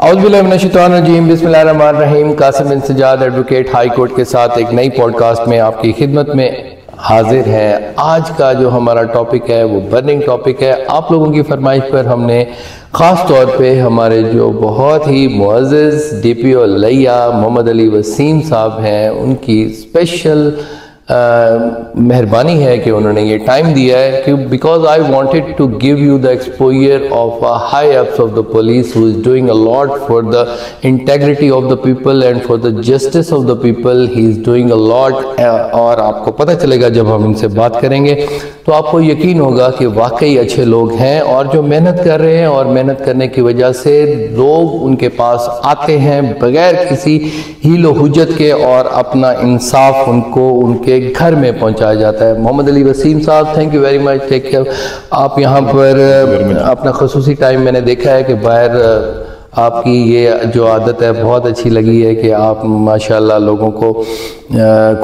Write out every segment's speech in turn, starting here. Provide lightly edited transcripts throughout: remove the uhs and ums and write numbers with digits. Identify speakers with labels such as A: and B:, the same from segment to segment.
A: اعوذ باللہ من الشیطان الرجیم، بسم اللہ الرحمن الرحیم۔ قاسم بن سجاد ایڈوکیٹ ہائی کورٹ کے ساتھ ایک نئی پوڈ کاسٹ میں آپ کی خدمت میں حاضر ہیں۔ آج کا جو ہمارا ٹاپک ہے وہ برننگ ٹاپک ہے۔ آپ لوگوں کی فرمائش پر ہم نے خاص طور پہ ہمارے جو بہت ہی معزز ڈی پی او لیا محمد علی وسیم صاحب ہیں، ان کی اسپیشل مہربانی ہے کہ انہوں نے یہ ٹائم دیا ہے کہ because I wanted to give you the exposure of high ups of the police who is doing a lot for the integrity of the people and for the justice of the people, he is doing a lot. اور آپ کو پتہ چلے گا جب ہم ان سے بات کریں گے تو آپ کو یقین ہوگا کہ واقعی اچھے لوگ ہیں اور جو محنت کر رہے ہیں، اور محنت کرنے کی وجہ سے لوگ ان کے پاس آتے ہیں بغیر کسی ہیل و حجت کے، اور اپنا انصاف ان کو ان کے گھر میں پہنچایا جاتا ہے۔ محمد علی وسیم صاحب، thank you very much, take care. آپ یہاں پر اپنا خصوصی ٹائم میں نے دیکھا ہے کہ باہر آپ کی یہ جو عادت ہے بہت اچھی لگی ہے کہ آپ ماشاءاللہ لوگوں کو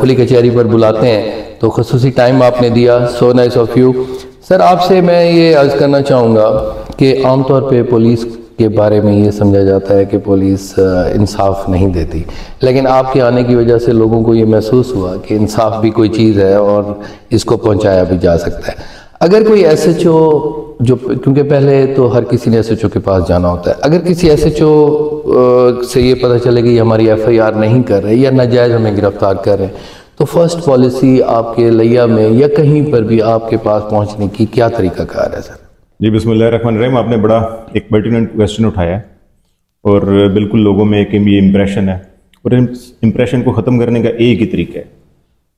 A: کھلی کچہری پر بلاتے ہیں، تو خصوصی ٹائم آپ نے دیا، سو نائس آف یو۔ سر، آپ سے میں یہ عرض کرنا چاہوں گا کہ عام طور پہ پولیس کے بارے میں یہ سمجھا جاتا ہے کہ پولیس انصاف نہیں دیتی، لیکن آپ کے آنے کی وجہ سے لوگوں کو یہ محسوس ہوا کہ انصاف بھی کوئی چیز ہے اور اس کو پہنچایا بھی جا سکتا ہے۔ اگر کوئی ایس ایچ او جو، کیونکہ پہلے تو ہر کسی نے ایس ایچ او کے پاس جانا ہوتا ہے، اگر کسی ایس ایچ او سے یہ پتہ چلے کہ یہ ہماری ایف آئی آر نہیں کر رہے یا ناجائز ہمیں گرفتار کر رہے ہیں، تو فرسٹ پالیسی آپ کے لیا میں یا کہیں پر بھی آپ کے پاس پہنچنے کی کیا طریقہ کار ہے سر؟
B: جی بسم اللہ الرحمن الرحیم۔ آپ نے بڑا ایک پرٹیننٹ کویسچن اٹھایا ہے، اور بالکل لوگوں میں ایک یہ امپریشن ہے، اور امپریشن کو ختم کرنے کا ایک ہی طریقہ ہے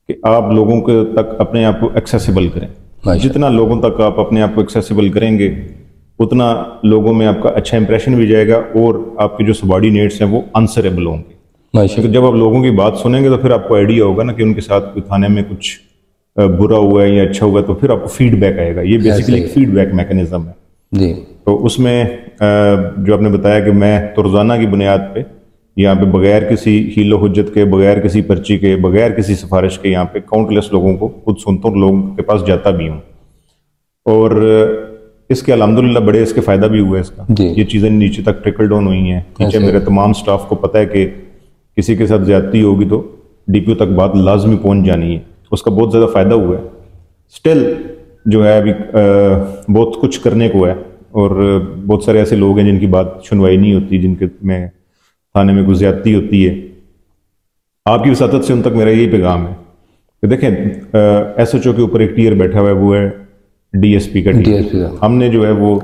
B: کہ آپ لوگوں کے تک اپنے آپ کو ایکسیسیبل کریں۔ جتنا لوگوں تک آپ اپنے آپ کو ایکسیسیبل کریں گے اتنا لوگوں میں آپ کا اچھا امپریشن بھی جائے گا، اور آپ کے جو سبارڈینیٹس ہیں وہ آنسریبل ہوں گے۔ جب آپ لوگوں کی بات سنیں گے تو پھر آپ کو آئیڈیا ہوگا نا کہ ان کے ساتھ کوئی تھانے میں کچھ برا ہوا ہے یا اچھا ہوا ہے، تو پھر آپ کو فیڈ بیک آئے گا۔ یہ بیسیکلی ایک فیڈ بیک میکنزم ہے جی۔ تو اس میں جو آپ نے بتایا کہ میں تو روزانہ کی بنیاد پہ یہاں پہ بغیر کسی ہیل و حجت کے، بغیر کسی پرچی کے، بغیر کسی سفارش کے یہاں پہ کاؤنٹلیس لوگوں کو خود سنتا ہوں، لوگوں کے پاس جاتا بھی ہوں، اور اس کے الحمدللہ بڑے اس کے فائدہ بھی ہوا ہے اس کا۔ یہ چیزیں نیچے تک ٹریکل ڈاؤن ہوئی ہیں، نیچے میرے تمام سٹاف کو پتہ ہے کہ کسی کے ساتھ زیادتی ہوگی تو ڈی پی او تک بات لازمی پہنچ جانی ہے، اس کا بہت زیادہ فائدہ ہوا ہے۔ سٹل جو ہے ابھی بہت کچھ کرنے کو ہے، اور بہت سارے ایسے لوگ ہیں جن کی بات سنوائی نہیں ہوتی، جن کے میں تھانے میں کوئی زیادتی ہوتی ہے۔ آپ کی وساطت سے ان تک میرا یہی پیغام ہے کہ دیکھیں، ایس ایچ او کے اوپر ایک ٹیئر بیٹھا ہوا ہے، وہ ہے ڈی ایس پی کا ٹیئر۔ ہم نے جو ہے وہ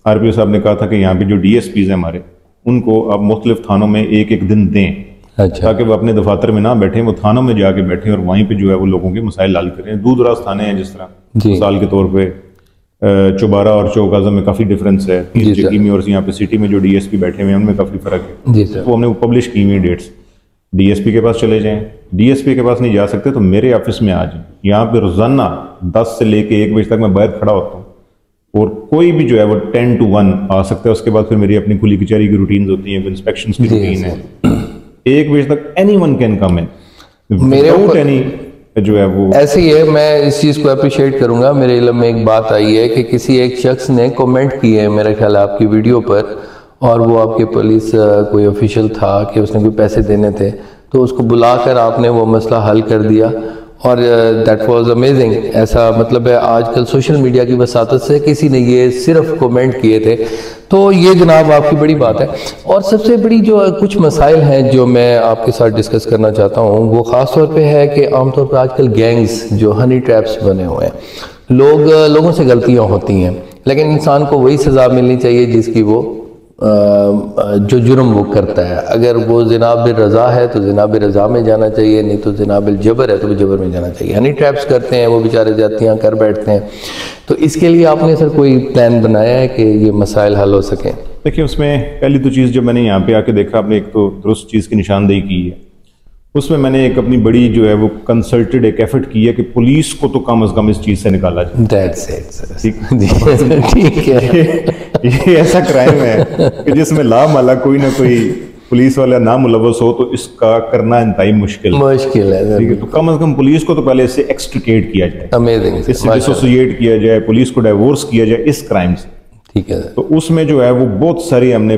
B: آر پی او صاحب نے کہا تھا کہ یہاں پہ جو ڈی ایس پیز ہیں ہمارے، ان کو آپ مختلف تھانوں میں ایک ایک دن دیں، تاکہ وہ اپنے دفاتر میں نہ بیٹھیں، وہ تھانوں میں جا کے بیٹھیں اور وہیں پہ جو ہے وہ لوگوں کے مسائل حل کریں۔ دور دراز تھانے ہیں، جس طرح مثال کے طور پہ چوبارہ اور چوک اعظم میں کافی ڈفرینس ہے، جگی میں اور یہاں پہ سٹی میں جو ڈی ایس پی بیٹھے ہوئے ہیں ان میں کافی فرق ہے۔ وہ ہم نے پبلش کی ہوئی ڈیٹس، ڈی ایس پی کے پاس چلے جائیں، ڈی ایس پی کے پاس نہیں جا سکتے تو میرے آفس میں آ جائیں۔ یہاں پہ روزانہ 10 سے لے کے 1 بجے تک میں باہر کھڑا ہوتا ہوں، اور کوئی بھی جو ہے وہ 10 to 1 آ سکتا ہے۔ اس کے بعد پھر میری اپنی کھلی کچہری کی روٹینز ہوتی ہیں، انسپیکشنز کی روٹین ہے۔ 1 بجے تک اینی ون کین کم ان،
A: میرے
B: اینی جو ہے وہ
A: ایسے ہی ہے۔ میں اس چیز کو اپریشیٹ کروں گا۔ میرے علم میں ایک بات آئی ہے کہ کسی ایک شخص نے کومنٹ کی ہے میرے خیال آپ کی ویڈیو پر، اور وہ آپ کے پولیس کوئی آفیشل تھا کہ اس نے کوئی پیسے دینے تھے، تو اس کو بلا کر آپ نے وہ مسئلہ حل کر دیا، اور دیٹ واز امیزنگ۔ ایسا مطلب ہے آج کل سوشل میڈیا کی وساطت سے کسی نے یہ صرف کومنٹ کیے تھے، تو یہ جناب آپ کی بڑی بات ہے۔ اور سب سے بڑی جو کچھ مسائل ہیں جو میں آپ کے ساتھ ڈسکس کرنا چاہتا ہوں، وہ خاص طور پہ ہے کہ عام طور پہ آج کل گینگز جو ہنی ٹریپس بنے ہوئے ہیں، لوگوں سے غلطیاں ہوتی ہیں، لیکن انسان کو وہی سزا ملنی چاہیے جس کی وہ جو جرم وہ کرتا ہے۔ اگر وہ جناب رضا ہے تو جناب رضا میں جانا چاہیے، نہیں تو جناب الجبر ہے تو وہ جبر میں جانا چاہیے۔ ہنی ٹریپس کرتے ہیں وہ بیچارے جاتیاں کر بیٹھتے ہیں، تو اس کے لیے آپ نے سر کوئی پلان بنایا ہے کہ یہ مسائل حل ہو سکیں؟
B: دیکھیں، اس میں پہلی تو چیز جو میں نے یہاں پہ آ کے دیکھا، آپ نے ایک تو درست چیز کی نشاندہی کی ہے، اس میں نے ایک اپنی بڑی جو ہے وہ کنسلٹڈ ایک ایفرٹ کی ہے کہ پولیس کو تو کم از کم اس چیز سے نکالا جائے۔
A: ٹھیک ہے،
B: یہ ایسا کرائم ہے کہ جس میں لا مالا کوئی نہ کوئی پولیس والا نہ ملوث ہو تو اس کا کرنا انتہائی مشکل ہے۔ تو کم از کم پولیس کو تو پہلے اس سے ایکسٹریکیٹ کیا جائے، اس سے ڈسوسیٹ کیا جائے، پولیس کو ڈائیورس کیا جائے اس کرائم سے۔
A: ٹھیک ہے،
B: تو اس میں جو ہے وہ بہت ساری ہم نے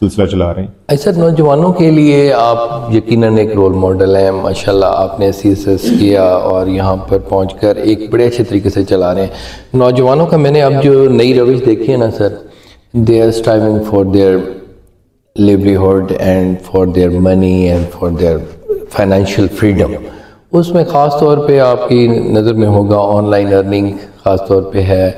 B: سلسلہ چلا رہے ہیں.
A: ایسا نوجوانوں کے لیے آپ یقیناً ایک رول ماڈل ہیں. ماشاءاللہ آپ نے CSS کیا اور یہاں پر پہنچ کر ایک بڑے اچھے طریقے سے چلا رہے ہیں. نوجوانوں کا میں نے اب جو نئی روش دیکھی ہے نا sir, they are striving for their livelihood and for their money and for their financial freedom. اس میں خاص طور پہ آپ کی نظر میں ہوگا آن لائن ارننگ خاص طور پہ ہے,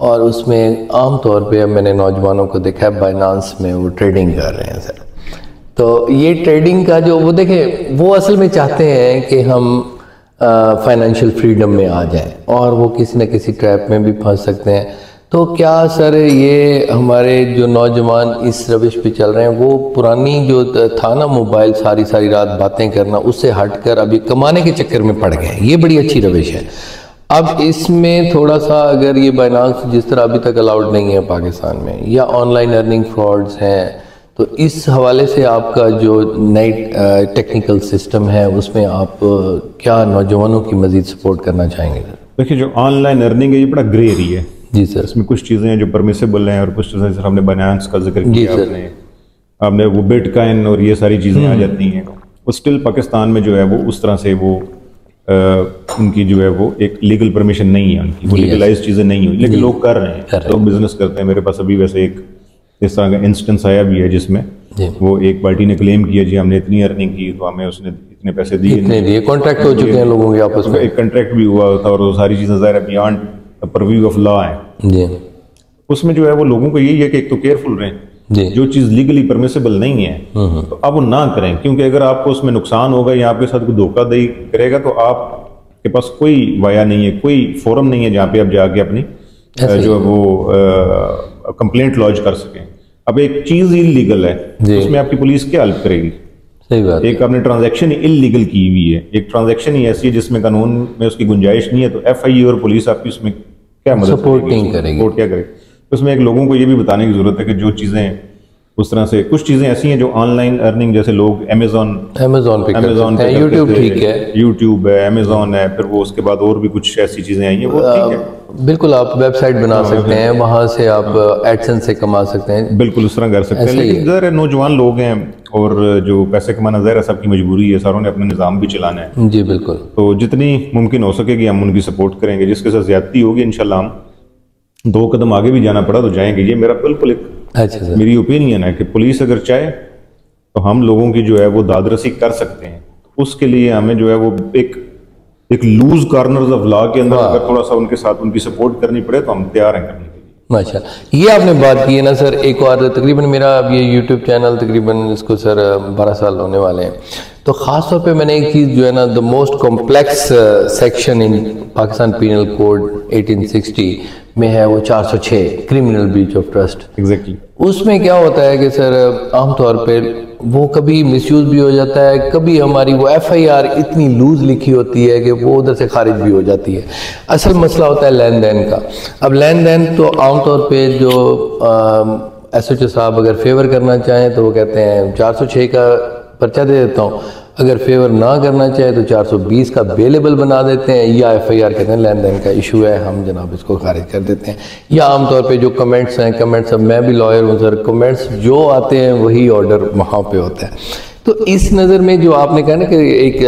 A: اور اس میں عام طور پہ میں نے نوجوانوں کو دیکھا ہے بائنانس میں وہ ٹریڈنگ کر رہے ہیں سر. تو یہ ٹریڈنگ کا جو وہ دیکھیں وہ اصل میں چاہتے ہیں کہ ہم فائنینشیل فریڈم میں آ جائیں, اور وہ کسی نہ کسی ٹریپ میں بھی پھنس سکتے ہیں. تو کیا سر یہ ہمارے جو نوجوان اس روش پہ چل رہے ہیں وہ پرانی جو تھا نا موبائل ساری رات باتیں کرنا, اس سے ہٹ کر ابھی کمانے کے چکر میں پڑ گئے ہیں؟ یہ بڑی اچھی روش ہے. اب اس میں تھوڑا سا اگر یہ بائنانس جس طرح ابھی تک الاؤڈ نہیں ہے پاکستان میں, یا آن لائن ارننگ فراڈز ہیں, تو اس حوالے سے آپ کا جو نئی ٹیکنیکل سسٹم ہے اس میں آپ کیا نوجوانوں کی مزید سپورٹ کرنا چاہیں گے؟
B: دیکھیے جو آن لائن ارننگ ہے یہ بڑا گرے ایریا ہے.
A: جی سر.
B: اس میں کچھ چیزیں ہیں جو پرمیسیبل ہیں اور کچھ چیزیں جیسے ہم نے بائنانس کا ذکر کیا, آپ نے وہ بٹ کائن اور یہ ساری چیزیں آ جاتی ہیں. وہ اسٹل پاکستان میں جو ہے وہ اس طرح سے وہ ان کی جو ہے وہ ایک لیگل پرمیشن نہیں ہے ان کی, وہ لیگلائز چیزیں نہیں ہوئی, لیکن لوگ کر رہے ہیں, لوگ بزنس کرتے ہیں. میرے پاس ابھی ویسے ایک اس طرح کا انسٹنس آیا بھی ہے جس میں وہ ایک پارٹی نے کلیم کیا جی ہم نے اتنی ارننگ کی تو ہمیں اس نے اتنے پیسے دیے,
A: کانٹریکٹ ہو چکے ہیں لوگوں کے آپس میں,
B: ایک کانٹریکٹ بھی ہوا تھا, اور وہ ساری چیزیں ظاہر بیانڈ پرویو آف لا ہیں. اس میں جو ہے وہ لوگوں کو یہی ہے کہ ایک تو کیئرفل رہیں, جو چیز لیگلی پرمیسیبل نہیں ہے تو آپ وہ نہ کریں, کیونکہ اگر آپ کو اس میں نقصان ہوگا یا آپ کے ساتھ کوئی دھوکہ دہی کرے گا تو آپ کے پاس کوئی وایا نہیں ہے, کوئی فورم نہیں ہے جہاں پہ آپ جا کے اپنی جو وہ کمپلینٹ لانچ کر سکیں. اب ایک چیز انلیگل ہے اس میں آپ کی پولیس کیا ہیلپ کرے گی؟ ایک آپ نے ٹرانزیکشن انلیگل کی ہوئی ہے, ایک ٹرانزیکشن ہی ایسی ہے جس میں قانون میں اس کی گنجائش نہیں ہے, تو FIA اور پولیس آپ کی اس میں کیا مدد کرے گی, کیا کرے گی؟ اس میں ایک لوگوں کو یہ بھی بتانے کی ضرورت ہے کہ جو چیزیں اس طرح سے کچھ چیزیں ایسی ہیں جو آن لائن ارننگ جیسے لوگ امیزون پہ یوٹیوب ہے, امیزون ہے, پھر وہ اس کے بعد اور بھی کچھ ایسی چیزیں آئی ہیں, وہ ٹھیک ہے
A: بالکل آپ ویب سائٹ بنا سکتے ہیں, وہاں سے آپ ایڈسنس سے کما سکتے ہیں,
B: بالکل اس طرح کر سکتے ہیں. لیکن ظاہر نوجوان لوگ ہیں اور جو پیسے کمانا ظاہر ہے سب کی مجبوری ہے, ساروں نے اپنا نظام بھی چلانا ہے.
A: جی بالکل.
B: تو جتنی ممکن ہو سکے گی ہم ان کی سپورٹ کریں گے, جس کے ساتھ زیادتی ہوگی انشاءاللہ ہم 2 قدم آگے بھی جانا پڑا تو جائیں گے. یہ میرا بالکل ایک میری اوپینین ہے کہ پولیس اگر چاہے تو ہم لوگوں کی جو ہے وہ داد رسی کر سکتے ہیں. اس کے لیے ہمیں جو ہے وہ ایک لوز کارنرز آف لا کے اندر اگر تھوڑا سا ان کے ساتھ ان کی سپورٹ کرنی پڑے تو ہم تیار ہیں کرنے کے لیے.
A: ماشاءاللہ. یہ آپ نے بات کی ہے نا سر, ایک اور تقریباً میرا اب یہ یوٹیوب چینل تقریباً اس کو سر 12 سال ہونے والے ہیں, تو خاص طور پہ میں نے ایک چیز جو ہے نا the most complex section in Pakistan penal code 1860 میں ہے وہ 406 criminal breach of trust.
B: Exactly.
A: اس میں کیا ہوتا ہے کہ سر عام طور پہ وہ کبھی مس یوز بھی ہو جاتا ہے, کبھی ہماری وہ FIR اتنی لوز لکھی ہوتی ہے کہ وہ ادھر سے خارج بھی ہو جاتی ہے. اصل مسئلہ ہوتا ہے لین دین کا. اب لین دین تو عام طور پہ جو SHO صاحب اگر فیور کرنا چاہیں تو وہ کہتے ہیں 406 کا پرچہ دے دیتا ہوں, اگر فیور نہ کرنا چاہے تو 420 کا بیلیبل بنا دیتے ہیں, یا FIR کہتے ہیں لین دین کا ایشو ہے ہم جناب اس کو خارج کر دیتے ہیں. یا عام طور پہ جو کمنٹس ہیں, کمنٹس اب میں بھی لائر ہوں سر, کمنٹس جو آتے ہیں وہی آرڈر وہاں پہ ہوتا ہے. تو اس نظر میں جو آپ نے کہا نا کہ ایک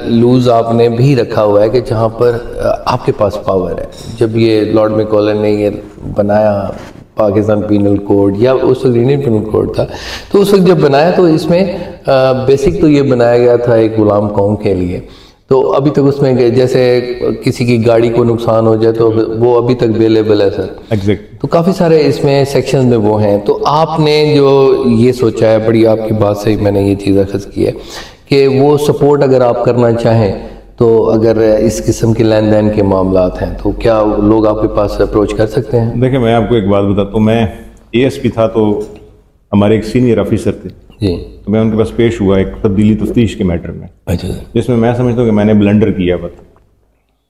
A: لوز آپ نے بھی رکھا ہوا ہے کہ جہاں پر آپ کے پاس پاور ہے. جب یہ لارڈ میکولن نے یہ بنایا پاکستان پینل کوڈ, یا اس وقت انڈین پینل کوڈ تھا, تو اس وقت جب بنایا تو اس میں بیسک تو یہ بنایا گیا تھا ایک غلام قوم کے لیے. تو ابھی تک اس میں جیسے کسی کی گاڑی کو نقصان ہو جائے تو وہ ابھی تک اویلیبل ہے سر. تو کافی سارے اس میں سیکشن میں وہ ہیں. تو آپ نے جو یہ سوچا ہے, بڑی آپ کی بات سے میں نے یہ چیز اخذ کی ہے کہ وہ سپورٹ اگر آپ کرنا چاہیں تو اگر اس قسم کے لین دین کے معاملات ہیں تو کیا لوگ آپ کے پاس اپروچ کر سکتے ہیں؟
B: دیکھیں میں آپ کو ایک بات بتاتا ہوں, میں ASP تھا تو ہمارے ایک سینئر آفیسر تھے
A: جی,
B: تو میں ان کے پاس پیش ہوا ایک تبدیلی تفتیش کے میٹر میں, جس میں سمجھتا ہوں کہ میں نے بلنڈر کیا بات.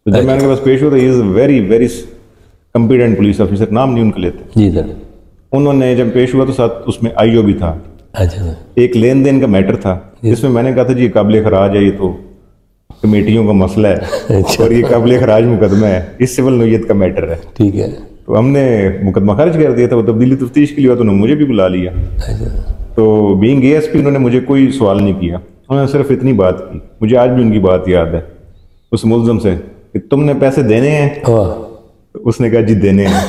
B: تو جب میں ان کے پاس پیش ہوا تو he is very very competent police officer, نام نہیں ان کے لیتے
A: جی سر.
B: انہوں نے جب پیش ہوا تو ساتھ اس میں IO بھی تھا. ایک لین دین کا میٹر تھا جس میں نے کہا تھا جی یہ قابل خراج ہے, یہ تو کمیٹیوں کا مسئلہ ہے اور یہ قابل خراج مقدمہ ہے, اس سول نوعیت کا میٹر ہے.
A: ٹھیک ہے.
B: تو ہم نے مقدمہ خارج کر دیا تھا, وہ تبدیلی تفتیش کے لیے تو انہوں نے مجھے بھی بلا لیا. تو بینگ ASP انہوں نے مجھے کوئی سوال نہیں کیا, انہوں نے صرف اتنی بات کی, مجھے آج بھی ان کی بات یاد ہے اس ملزم سے کہ تم نے پیسے دینے ہیں, اس نے کہا جی دینے ہیں.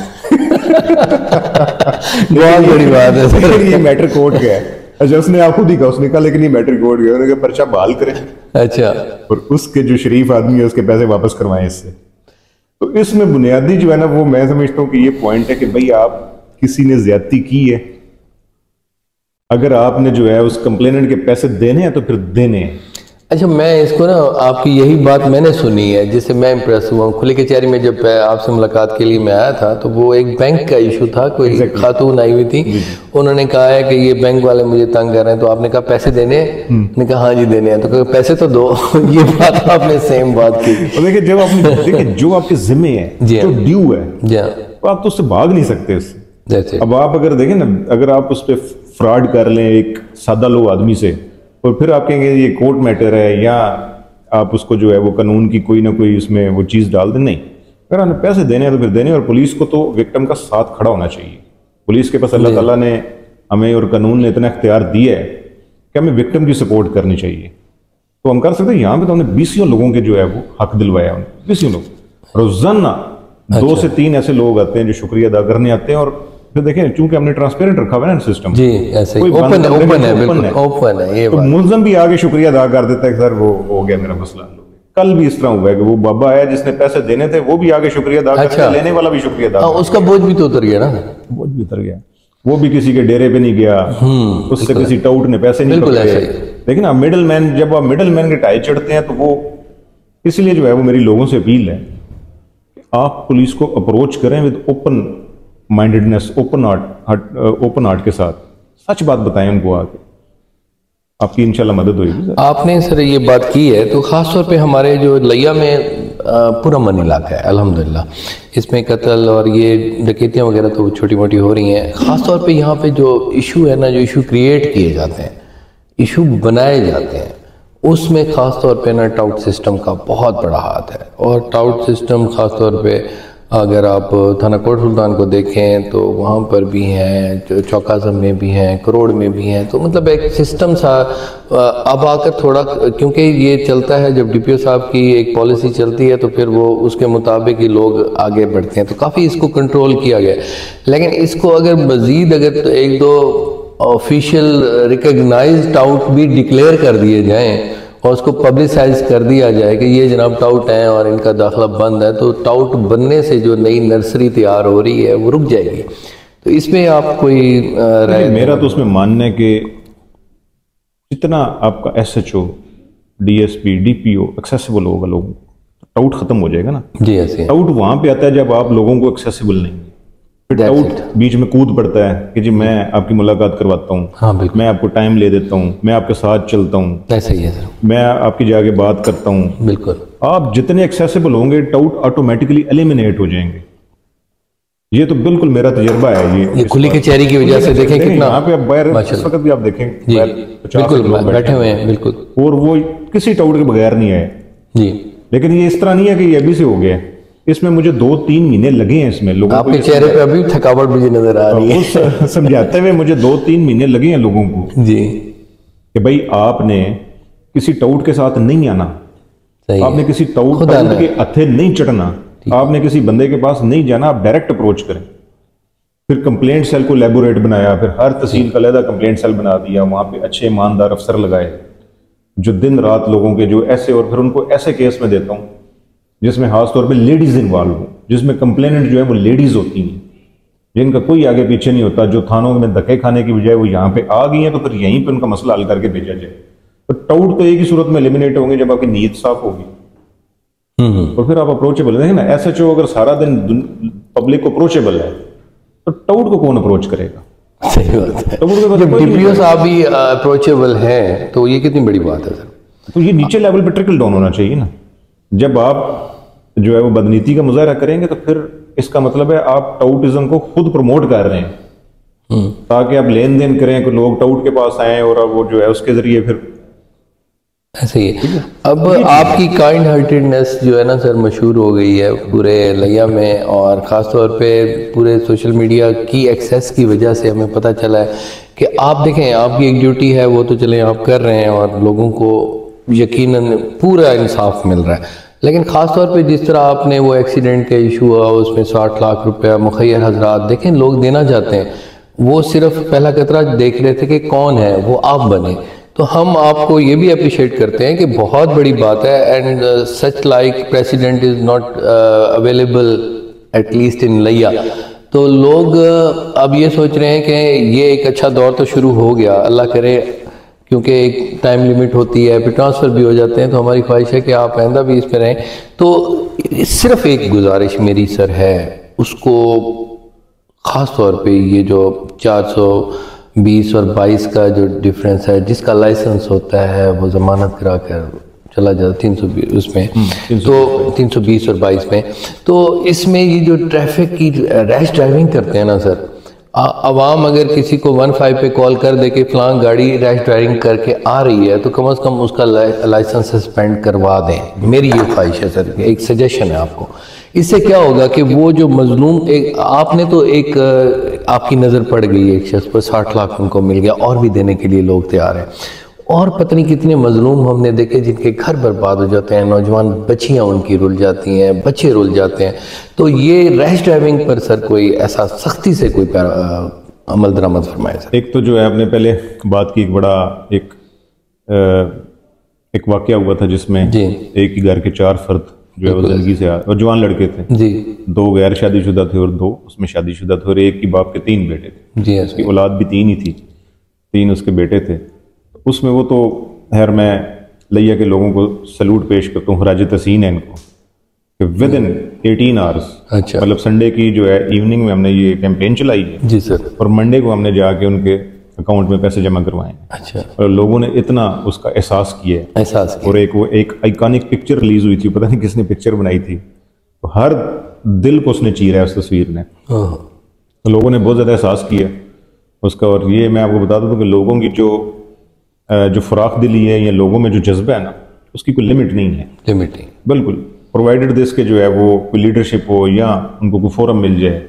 A: بہت بڑی بات ہے.
B: یہ میٹر کورٹ گیا ہے. اچھا اس نے آپ خود ہی کہا, اس نے کہا لیکن یہ میٹر کورٹ گیا, انہوں نے کہا پرچہ بحال کریں.
A: اچھا,
B: اور اس کے جو شریف آدمی ہے اس کے پیسے واپس کروائیں اس سے. تو اس میں بنیادی جو ہے نا وہ میں سمجھتا ہوں کہ یہ پوائنٹ ہے کہ بھئی آپ کسی نے زیادتی کی ہے, اگر آپ نے جو ہے اس کمپلیننٹ کے پیسے دینے ہیں تو پھر دینے ہیں.
A: اچھا میں اس کو نا آپ کی یہی بات میں نے سنی ہے جس سے میں امپریس ہوا ہوں. کھلی کچہری میں جب آپ سے ملاقات کے لیے میں آیا تھا تو وہ ایک بینک کا ایشو تھا, کوئی خاتون آئی ہوئی تھی, انہوں نے کہا ہے کہ یہ بینک والے مجھے تنگ کر رہے ہیں, تو آپ نے کہا پیسے دینے ہیں؟ نے کہا ہاں جی دینے ہیں. تو کہا پیسے تو دو. یہ بات آپ نے سیم بات کی.
B: دیکھیں جب آپ دیکھیں جو آپ کے ذمے ہے, جو ڈیو ہے, تو آپ تو اس سے بھاگ نہیں سکتے اس سے. اب آپ اگر دیکھیں نا, اگر آپ اس پہ فراڈ کر لیں ایک سادہ لو آدمی سے, اور پھر آپ کہیں گے یہ کورٹ میٹر ہے, یا آپ اس کو جو ہے وہ قانون کی کوئی نہ کوئی اس میں وہ چیز ڈال دیں. نہیں, اگر آپ نے پیسے دینے ہیں تو پھر دینے. اور پولیس کو تو وکٹم کا ساتھ کھڑا ہونا چاہیے. پولیس کے پاس اللہ تعالیٰ نے ہمیں اور قانون نے اتنا اختیار دیا ہے کہ ہمیں وکٹم کی سپورٹ کرنی چاہیے. تو ہم کر سکتے ہیں. یہاں پہ تو ہم نے 20 لوگوں کے جو ہے وہ حق دلوایا, 20 لوگ روزانہ 2 سے 3 ایسے لوگ آتے ہیں جو شکریہ ادا کرنے آتے ہیں. اور پھر دیکھیں چونکہ ہم نے ٹرانسپیرنٹ رکھا ہوا ہے نا سسٹم,
A: جی ایسے اوپن ہے, بالکل اوپن ہے. یہ
B: تو ملزم بھی آگے شکریہ ادا کر دیتا ہے کہ سر وہ ہو گیا میرا مسئلہ. کل بھی اس طرح ہوا ہے کہ وہ بابا آیا جس نے پیسے دینے تھے, وہ بھی آگے شکریہ ادا کرتا ہے, لینے والا بھی شکریہ ادا کرتا ہے.
A: اس کا بوجھ بھی تو اتر گیا نا,
B: بوجھ بھی اتر گیا. وہ بھی کسی کے ڈیرے پہ نہیں گیا, اس سے کسی ٹاؤٹ نے پیسے نہیں پکڑے. لیکن آپ مڈل مین, جب آپ مڈل مین کے ٹائے چڑھتے ہیں تو وہ اس لیے جو ہے وہ میری لوگوں سے اپیل ہے کہ آپ پولیس کو اپروچ کریں ود اوپن مائنڈڈنس, اوپن ہارٹ کے ساتھ. سچ بات بتائیں ان کو, آ کے آپ کی انشاءاللہ مدد ہوئی گی.
A: آپ نے سر یہ بات کی ہے تو خاص طور پہ ہمارے جو لیا میں پورا من علاقہ ہے الحمدللہ, اس میں قتل اور یہ ڈکیتیاں وغیرہ تو چھوٹی موٹی ہو رہی ہیں. خاص طور پہ یہاں پہ جو ایشو ہے نا, جو ایشو کریٹ کیے جاتے ہیں, ایشو بنائے جاتے ہیں, اس میں خاص طور پہ نا ٹاؤٹ سسٹم کا بہت بڑا ہاتھ ہے. اور ٹاؤٹ سسٹم خاص طور پہ اگر آپ تھانہ کوٹ سلطان کو دیکھیں تو وہاں پر بھی ہیں, چوک اعظم میں بھی ہیں, کروڑ میں بھی ہیں. تو مطلب ایک سسٹم سا اب آ کر تھوڑا, کیونکہ یہ چلتا ہے جب ڈی پی او صاحب کی ایک پالیسی چلتی ہے تو پھر وہ اس کے مطابق ہی لوگ آگے بڑھتے ہیں, تو کافی اس کو کنٹرول کیا گیا. لیکن اس کو اگر مزید اگر 1-2 آفیشیل ریکگنائز ٹاؤٹ بھی ڈکلیئر کر دیے جائیں اور اس کو پبلسائز کر دیا جائے کہ یہ جناب ٹاؤٹ ہیں اور ان کا داخلہ بند ہے, تو ٹاؤٹ بننے سے جو نئی نرسری تیار ہو رہی ہے وہ رک جائے گی. تو اس میں آپ کوئی رائے؟
B: میرا تو اس میں ماننا ہے کہ جتنا آپ کا SHO, DSP, DPO ایکسیسیبل ہوگا لوگوں کو, ٹاؤٹ ختم ہو جائے گا نا.
A: جی ایسے
B: ٹاؤٹ وہاں پہ آتا ہے جب آپ لوگوں کو ایکسیسیبل نہیں, پھر ٹاؤٹ بیچ میں کود پڑتا ہے کہ جی میں آپ کی ملاقات کرواتا ہوں, میں آپ کو ٹائم لے دیتا ہوں, میں آپ کے ساتھ چلتا ہوں,
A: ایسا ہی ہے سر,
B: میں آپ کی جا کے بات کرتا ہوں.
A: بالکل.
B: آپ جتنے ایکسیسیبل ہوں گے ٹاؤٹ آٹومیٹکلی ایلیمینیٹ ہو جائیں گے. یہ تو بالکل میرا تجربہ ہے. یہ
A: کھلی کچہری کی وجہ سے دیکھیں کتنا
B: یہاں پہ باہر اس وقت بھی آپ دیکھیں
A: بالکل بیٹھے ہوئے ہیں, بالکل,
B: اور وہ کسی ٹاؤٹ کے بغیر نہیں آئے.
A: جی
B: لیکن یہ اس طرح نہیں ہے کہ یہ ابھی سے ہو گیا, اس میں مجھے 2-3 مہینے لگے ہیں. اس میں لوگوں
A: آپ کے چہرے پہ ابھی تھکاوٹ مجھے نظر آ رہی ہے.
B: سمجھاتے ہوئے مجھے 2-3 مہینے لگے ہیں لوگوں کو
A: جی
B: کہ بھائی آپ نے کسی ٹاؤٹ کے ساتھ نہیں آنا, آپ نے کسی ٹاؤٹ کے ہتھے نہیں چڑھنا, آپ نے کسی بندے کے پاس نہیں جانا, آپ ڈائریکٹ اپروچ کریں. پھر کمپلینٹ سیل کو لیبوریٹ بنایا, پھر ہر تحصیل کا علیحدہ کمپلینٹ سیل بنا دیا, وہاں پہ اچھے ایماندار افسر لگائے جو دن رات لوگوں کے جو ایسے, اور پھر ان کو ایسے کیس میں دیتا ہوں جس میں خاص طور پہ لیڈیز انوالو ہوں, جس میں کمپلیننٹ جو ہے وہ لیڈیز ہوتی ہیں, جن کا کوئی آگے پیچھے نہیں ہوتا, جو تھانوں میں دھکے کھانے کی بجائے وہ یہاں پہ آ گئی ہیں, تو پھر یہیں پہ ان کا مسئلہ حل کر کے بھیجا جائے. تو ٹاؤٹ تو ایک ہی صورت میں ایلیمینیٹ ہوں گے جب آپ کی نیت صاف ہوگی, اور پھر آپ اپروچیبل ہیں نا. SHO اگر سارا دن پبلک کو اپروچیبل ہے تو ٹاؤٹ کو کون اپروچ کرے گا؟
A: صحیح بات ہے. جب ڈی پی او صاحب بھی اپروچیبل ہیں تو یہ کتنی بڑی بات ہے سر.
B: تو یہ نیچے لیول پہ ٹرکل ڈاؤن ہونا چاہیے نا. جب آپ جو ہے وہ بدنیتی کا مظاہرہ کریں گے تو پھر اس کا مطلب ہے آپ ٹاؤٹزم کو خود پروموٹ کر رہے ہیں, تاکہ آپ لین دین کریں کہ لوگ ٹاؤٹ کے پاس آئیں اور وہ جو ہے اس کے ذریعے پھر
A: ایسے ہی. اب آپ کی کائنڈ ہارٹیڈنس جو ہے نا سر مشہور ہو گئی ہے پورے لیا میں, اور خاص طور پہ پورے سوشل میڈیا کی ایکسیس کی وجہ سے ہمیں پتہ چلا ہے کہ آپ دیکھیں آپ کی ایک ڈیوٹی ہے وہ تو چلیں آپ کر رہے ہیں اور لوگوں کو یقیناً پورا انصاف مل رہا ہے، لیکن خاص طور پہ جس طرح آپ نے وہ ایکسیڈنٹ کا ایشو ہوا اس میں 60 لاکھ روپیہ مخیر حضرات دیکھیں لوگ دینا چاہتے ہیں، وہ صرف پہلا قطرہ دیکھ رہے تھے کہ کون ہے، وہ آپ بنے. تو ہم آپ کو یہ بھی اپریشیٹ کرتے ہیں کہ بہت بڑی بات ہے، and such like president is not available at least in لیا. تو لوگ اب یہ سوچ رہے ہیں کہ یہ ایک اچھا دور تو شروع ہو گیا، اللہ کرے، کیونکہ ایک ٹائم لیمٹ ہوتی ہے، پھر ٹرانسفر بھی ہو جاتے ہیں، تو ہماری خواہش ہے کہ آپ آئندہ بھی اس پہ رہیں. تو صرف ایک گزارش میری سر ہے، اس کو خاص طور پہ یہ جو 420 اور 22 کا جو ڈیفرنس ہے، جس کا لائسنس ہوتا ہے وہ ضمانت کرا کر چلا جاتا 320 اس میں، تو 320 اور 22 میں، تو اس میں یہ جو ٹریفک کی ریش ڈرائیونگ کرتے ہیں نا سر، عوام اگر کسی کو 15 پہ کال کر دے کہ فلاں گاڑی ریش ڈرائیونگ کر کے آ رہی ہے تو کم از کم اس کا لائسنس سسپینڈ کروا دیں. میری یہ خواہش ہے سر، ایک سجیشن ہے آپ کو. اس سے کیا ہوگا کہ وہ جو مظلوم آپ نے تو ایک آپ کی نظر پڑ گئی ایک شخص پر 60 لاکھ ان کو مل گیا، اور بھی دینے کے لیے لوگ تیار ہیں، اور پتہ نہیں کتنے مظلوم ہم نے دیکھے جن کے گھر برباد ہو جاتے ہیں، نوجوان بچیاں ان کی رل جاتی ہیں، بچے رل جاتے ہیں. تو یہ ریش ڈرائیونگ پر سر کوئی ایسا سختی سے کوئی عمل درآمد فرمائے سر.
B: ایک تو جو ہے آپ نے پہلے بات کی، ایک بڑا ایک واقعہ ہوا تھا جس میں ایک ہی گھر کے 4 فرد جو ہے وہ زندگی سے اور جوان لڑکے تھے، 2 غیر شادی شدہ تھے اور 2 اس میں شادی شدہ تھے، اور ایک ہی باپ کے 3 بیٹے تھے، اس کی اولاد بھی 3 ہی تھی، 3 اس کے بیٹے تھے. اس میں وہ تو خیر میں لیا کے لوگوں کو سلوٹ پیش کرتا ہوں، خراج تحسین ہے ان کو، کہ ود ان 18 آورس، مطلب سنڈے کی جو ہے ایوننگ میں ہم نے یہ کیمپین چلائی ہے
A: جی سر، اور
B: منڈے کو ہم نے جا کے ان کے اکاؤنٹ میں پیسے جمع کروائے ہیں.
A: اچھا،
B: اور لوگوں نے اتنا اس کا احساس کیا ہے، اور ایک آئیکانک پکچر ریلیز ہوئی تھی، پتہ نہیں کس نے پکچر بنائی تھی، تو ہر دل کو اس نے چیرا ہے اس تصویر نے. تو لوگوں نے بہت زیادہ احساس کیا اس کا. اور یہ میں آپ کو بتا دوں کہ لوگوں کی جو فراخ دلی ہے یا لوگوں میں جو جذبہ ہے نا، اس کی کوئی لمٹ نہیں ہے، بالکل، پرووائڈڈ دس کے جو ہے وہ کوئی لیڈرشپ ہو یا ان کو کوئی فورم مل جائے.